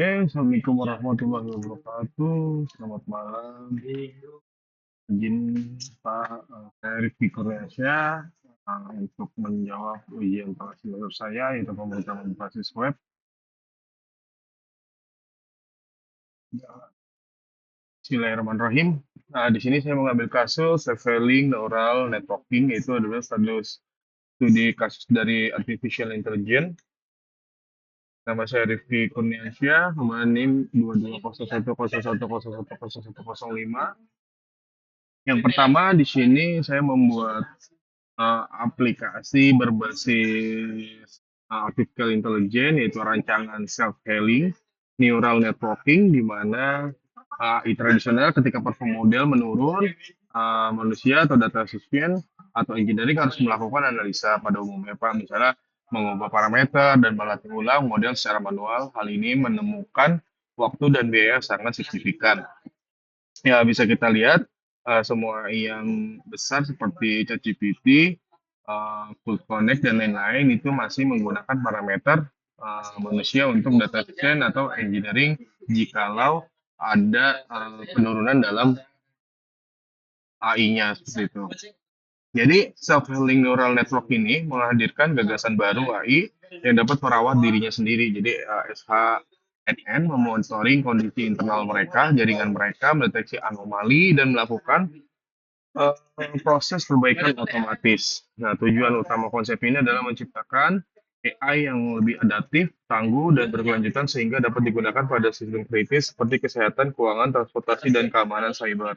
Assalamualaikum warahmatullahi wabarakatuh. Selamat malam. Izin Pak, saya Rifki Kurniasyah untuk menjawab ujian tengah semester saya yaitu pemrograman berbasis web. Bismillahirrahmanirrahim. Nah, di sini saya mengambil kasus self-healing neural networking, yaitu adalah studi kasus dari artificial intelligence. Nama saya Rifki Kurniasyah, nomor NIM 220101010105. Yang pertama di sini saya membuat aplikasi berbasis artificial intelligence, yaitu rancangan self-healing neural networking, di mana AI tradisional ketika perform model menurun, manusia atau data science atau engineering harus melakukan analisa pada umumnya, Pak. Misalnya mengubah parameter dan melatih ulang model secara manual. Hal ini menemukan waktu dan biaya sangat signifikan. Ya, bisa kita lihat semua yang besar seperti ChatGPT, Full Connect, dan lain-lain itu masih menggunakan parameter manusia untuk data science atau engineering jikalau ada penurunan dalam AI-nya seperti itu. Jadi, self-healing neural network ini menghadirkan gagasan baru AI yang dapat merawat dirinya sendiri. Jadi, SHNN memonitoring kondisi internal mereka, jaringan mereka, mendeteksi anomali, dan melakukan eh, proses perbaikan otomatis. Nah, tujuan utama konsep ini adalah menciptakan AI yang lebih adaptif, tangguh, dan berkelanjutan sehingga dapat digunakan pada sistem kritis seperti kesehatan, keuangan, transportasi, dan keamanan cyber.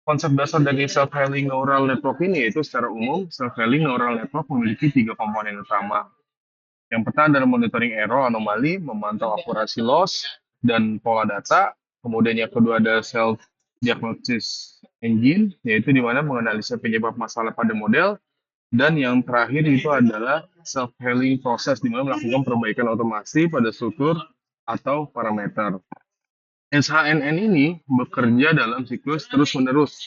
Konsep dasar dari self-healing neural network ini yaitu secara umum, self-healing neural network memiliki tiga komponen utama. Yang pertama adalah monitoring error anomali, memantau akurasi loss dan pola data. Kemudian yang kedua ada self-diagnosis engine, yaitu di mana menganalisa penyebab masalah pada model. Dan yang terakhir itu adalah self-healing process, di mana melakukan perbaikan otomasi pada struktur atau parameter. SHNN ini bekerja dalam siklus terus-menerus,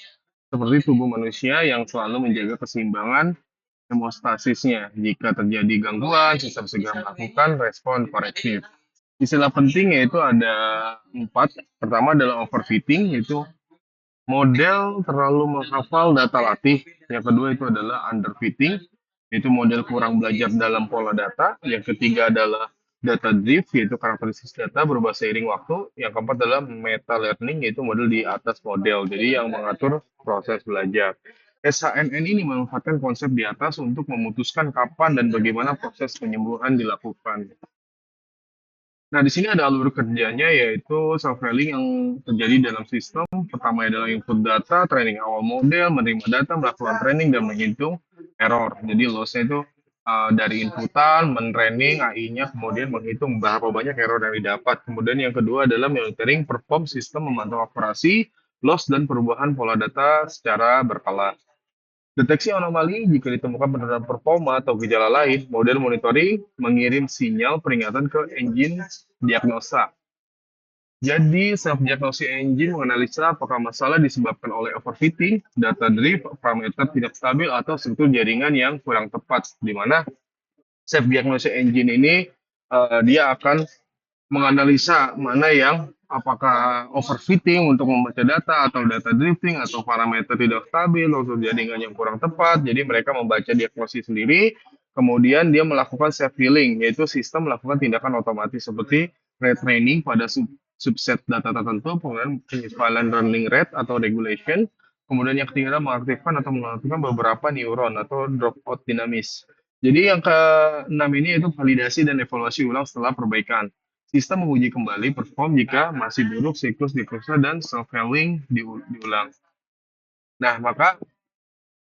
seperti tubuh manusia yang selalu menjaga keseimbangan hemostasisnya. Jika terjadi gangguan, sistem segera melakukan respon korektif. Istilah penting yaitu ada 4. Pertama adalah overfitting, yaitu model terlalu menghafal data latih. Yang kedua itu adalah underfitting, yaitu model kurang belajar dalam pola data. Yang ketiga adalah data drift, yaitu karakteristik data berubah seiring waktu. Yang keempat adalah meta learning, yaitu model di atas model, jadi yang mengatur proses belajar. SHNN ini memanfaatkan konsep di atas untuk memutuskan kapan dan bagaimana proses penyembuhan dilakukan. Nah, di sini ada alur kerjanya yaitu self-healing yang terjadi dalam sistem. Pertama adalah input data, training awal model, menerima data, melakukan training, dan menghitung error. Jadi loss-nya itu dari inputan, men-training AI-nya, kemudian menghitung berapa banyak error yang didapat. Kemudian yang kedua adalah monitoring perform sistem, memantau akurasi, loss, dan perubahan pola data secara berkala. Deteksi anomali jika ditemukan penurunan performa atau gejala lain, model monitoring mengirim sinyal peringatan ke engine diagnosa. Jadi, self-diagnosis engine menganalisa apakah masalah disebabkan oleh overfitting, data drift, parameter tidak stabil, atau struktur jaringan yang kurang tepat. Di mana self-diagnosis engine ini dia akan menganalisa mana yang apakah overfitting untuk membaca data atau data drifting atau parameter tidak stabil atau jaringan yang kurang tepat. Jadi mereka membaca diagnosis sendiri, kemudian dia melakukan self healing, yaitu sistem melakukan tindakan otomatis seperti retraining pada subset data tertentu, kemudian penyesuaian learning rate atau regulation. Kemudian yang ketiga adalah mengaktifkan atau mengaktifkan beberapa neuron atau dropout dinamis. Jadi yang keenam ini itu validasi dan evaluasi ulang setelah perbaikan. Sistem menguji kembali perform jika masih buruk, siklus diperiksa, dan self-healing diulang. Nah, maka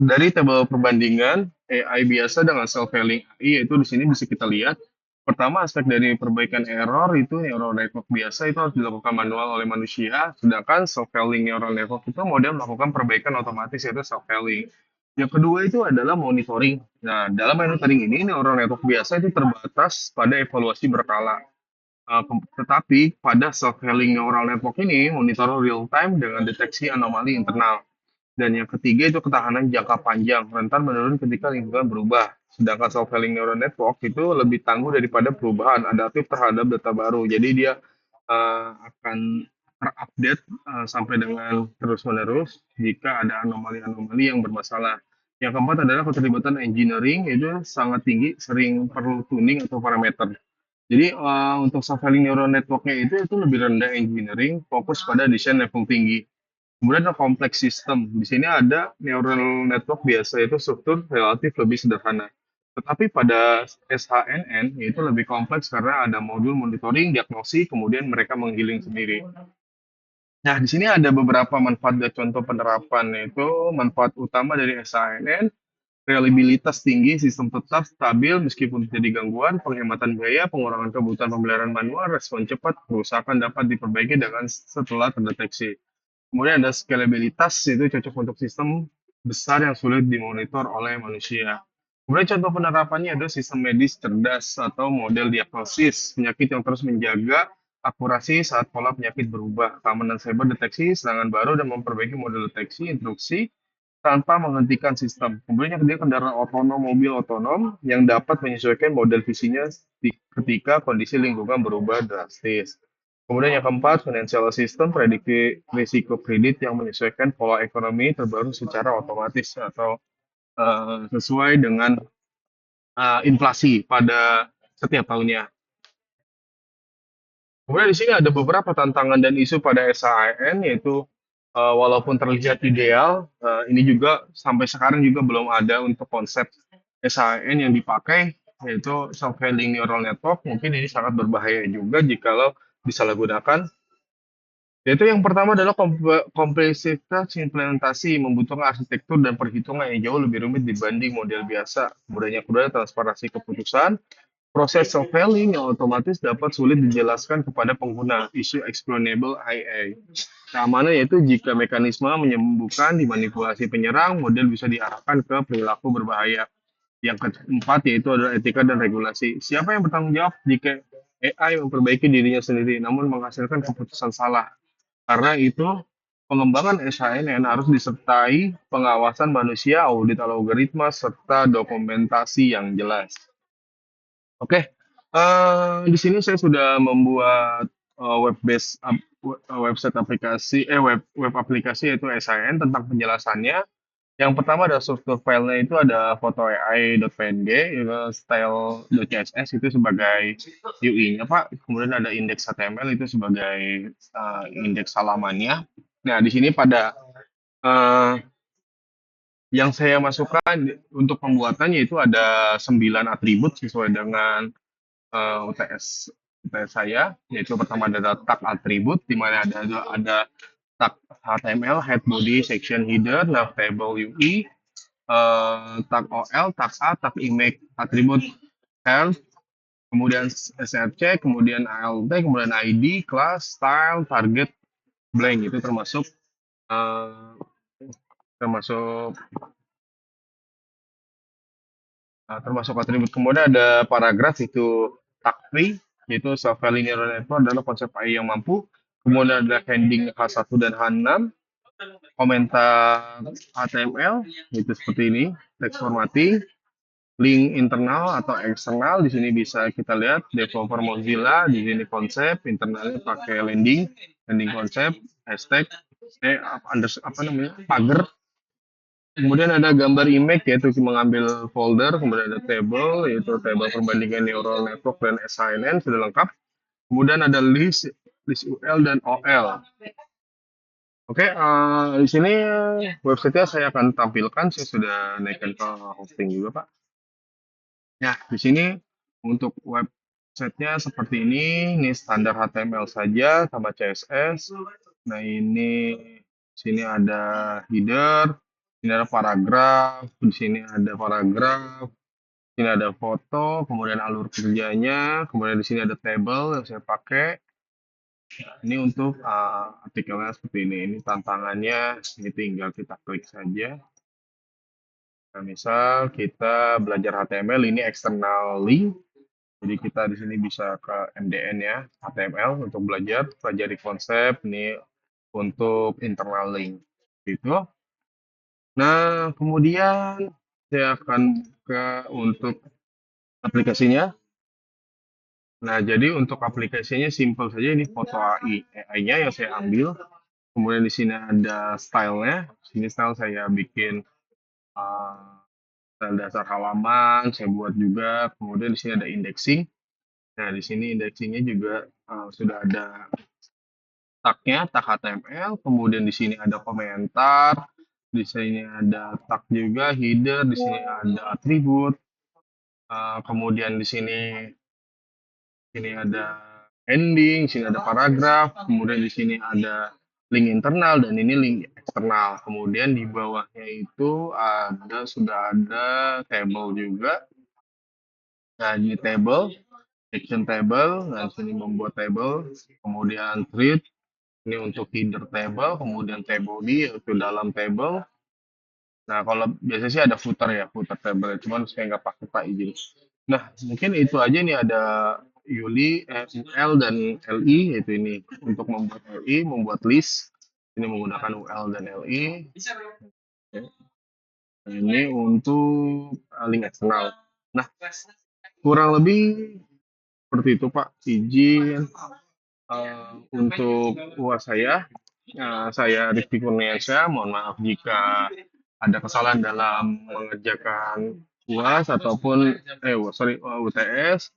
dari tabel perbandingan AI biasa dengan self-healing AI, yaitu di sini bisa kita lihat, pertama aspek dari perbaikan error itu neural network biasa itu harus dilakukan manual oleh manusia, sedangkan self-healing neural network itu model melakukan perbaikan otomatis yaitu self-healing. Yang kedua itu adalah monitoring. Nah, dalam monitoring ini neural network biasa itu terbatas pada evaluasi berkala. Tetapi pada self-healing neural network ini monitor real time dengan deteksi anomali internal. Dan yang ketiga itu ketahanan jangka panjang, rentan menurun ketika lingkungan berubah. Sedangkan self-healing neural network itu lebih tangguh daripada perubahan, adaptif terhadap data baru. Jadi dia akan terupdate sampai dengan terus-menerus jika ada anomali-anomali yang bermasalah. Yang keempat adalah keterlibatan engineering, itu sangat tinggi, sering perlu tuning atau parameter. Jadi untuk self-healing neural network-nya itu lebih rendah engineering, fokus pada desain level tinggi. Kemudian ada kompleks sistem. Di sini ada neural network biasa itu struktur relatif lebih sederhana. Tetapi pada SHNN itu lebih kompleks karena ada modul monitoring, diagnosis, kemudian mereka menggiling sendiri. Nah, di sini ada beberapa manfaat dan contoh penerapan, yaitu manfaat utama dari SHNN, reliabilitas tinggi, sistem tetap stabil meskipun terjadi gangguan, penghematan biaya, pengurangan kebutuhan pemeliharaan manual, respon cepat, kerusakan dapat diperbaiki dengan setelah terdeteksi. Kemudian ada scalabilitas, itu cocok untuk sistem besar yang sulit dimonitor oleh manusia. Kemudian contoh penerapannya ada sistem medis cerdas atau model diagnosis penyakit yang terus menjaga akurasi saat pola penyakit berubah, keamanan cyber deteksi serangan baru dan memperbaiki model deteksi instruksi tanpa menghentikan sistem. Kemudian yang ketiga kendaraan otonom, mobil otonom yang dapat menyesuaikan model visinya ketika kondisi lingkungan berubah drastis. Kemudian yang keempat, financial system, prediksi risiko kredit yang menyesuaikan pola ekonomi terbaru secara otomatis atau sesuai dengan inflasi pada setiap tahunnya. Kemudian di sini ada beberapa tantangan dan isu pada SHIN, yaitu walaupun terlihat ideal, ini juga sampai sekarang juga belum ada untuk konsep SHIN yang dipakai, yaitu self-healing neural network. Mungkin ini sangat berbahaya juga jikalau disalahgunakan. Yaitu yang pertama adalah kompleksitas implementasi, membutuhkan arsitektur dan perhitungan yang jauh lebih rumit dibanding model biasa. Kemudian yang kedua, transparansi keputusan. Proses self-healing yang otomatis dapat sulit dijelaskan kepada pengguna, isu explainable IA. Keamanan yaitu jika mekanisme menyembuhkan dimanipulasi penyerang, model bisa diarahkan ke perilaku berbahaya. Yang keempat yaitu adalah etika dan regulasi. Siapa yang bertanggung jawab jika AI memperbaiki dirinya sendiri namun menghasilkan keputusan salah? Karena itu pengembangan SHNN harus disertai pengawasan manusia, audit algoritma, serta dokumentasi yang jelas. Oke, di sini saya sudah membuat web based website aplikasi, web aplikasi yaitu SHN tentang penjelasannya. Yang pertama ada struktur filenya itu ada foto AI.png, itu style.css itu sebagai UI-nya Pak. Kemudian ada indeks HTML itu sebagai indeks halamannya. Nah, di sini pada eh, yang saya masukkan untuk pembuatannya itu ada 9 atribut sesuai dengan UTS saya, yaitu pertama ada tag atribut, di mana ada tag HTML, head, body, section, header, nav table, UI, tag OL, tag A, tag image, atribut health, kemudian src, kemudian ALT, kemudian ID, class, style, target, blank itu termasuk eh, termasuk termasuk atribut. Kemudian ada paragraf itu tag free, yaitu self-healing neural network adalah konsep AI yang mampu. Kemudian ada heading H1 dan H6, komentar HTML, itu seperti ini, teks formatting, link internal atau eksternal, di sini bisa kita lihat developer Mozilla, di sini konsep, internalnya pakai landing konsep, hashtag, apa namanya, pagar. Kemudian ada gambar image yaitu mengambil folder, kemudian ada table yaitu table perbandingan neural network dan SNN sudah lengkap. Kemudian ada list UL dan OL. Oke, di sini website-nya saya akan tampilkan. Saya sudah naikkan ke hosting juga, Pak. Nah, di sini untuk website-nya seperti ini. Ini standar HTML saja sama CSS. Nah, ini sini ada header, ini ada paragraf, di sini ada paragraf, ini ada foto, kemudian alur kerjanya, kemudian di sini ada table yang saya pakai. Ini untuk artikelnya seperti ini. Ini tantangannya, ini tinggal kita klik saja. Nah, misal kita belajar HTML, ini external link. Jadi kita di sini bisa ke MDN ya, HTML untuk belajar, pelajari konsep, ini untuk internal link. Gitu. Nah, kemudian Saya akan buka untuk aplikasinya. Nah, jadi untuk aplikasinya simpel saja, ini foto AI-nya yang saya ambil. Kemudian di sini ada stylenya. Sini style saya bikin uh, style dasar halaman, saya buat juga. Kemudian di sini ada indexing. Nah, di sini indexingnya juga sudah ada tag-nya, tag HTML. Kemudian di sini ada komentar. Di sini ada tag juga, header. Di sini ada atribut. Kemudian di sini ada ending, sini ada paragraf, kemudian di sini ada link internal dan ini link eksternal. Kemudian di bawahnya itu sudah ada table juga. Nah, ini table, action table, dan sini membuat table, kemudian thread, ini untuk header table, kemudian table body yaitu dalam table. Nah, kalau biasanya sih ada footer ya, footer table, cuman saya nggak pakai Pak izin. Nah, mungkin itu aja nih ada UL dan LI, yaitu ini untuk membuat LI, membuat list. Ini menggunakan UL dan LI. Ini untuk link eksternal. Nah, kurang lebih seperti itu Pak. Izin untuk UAS saya. Saya Rizky Kurniasyah, mohon maaf jika ada kesalahan dalam mengerjakan UAS ataupun UTS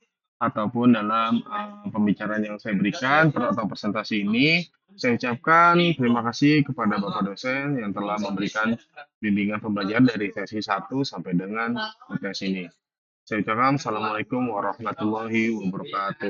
ataupun dalam pembicaraan yang saya berikan atau presentasi ini. Saya ucapkan terima kasih kepada Bapak dosen yang telah memberikan bimbingan pembelajaran dari sesi 1 sampai dengan UTS ini. Saya ucapkan Assalamualaikum warahmatullahi wabarakatuh.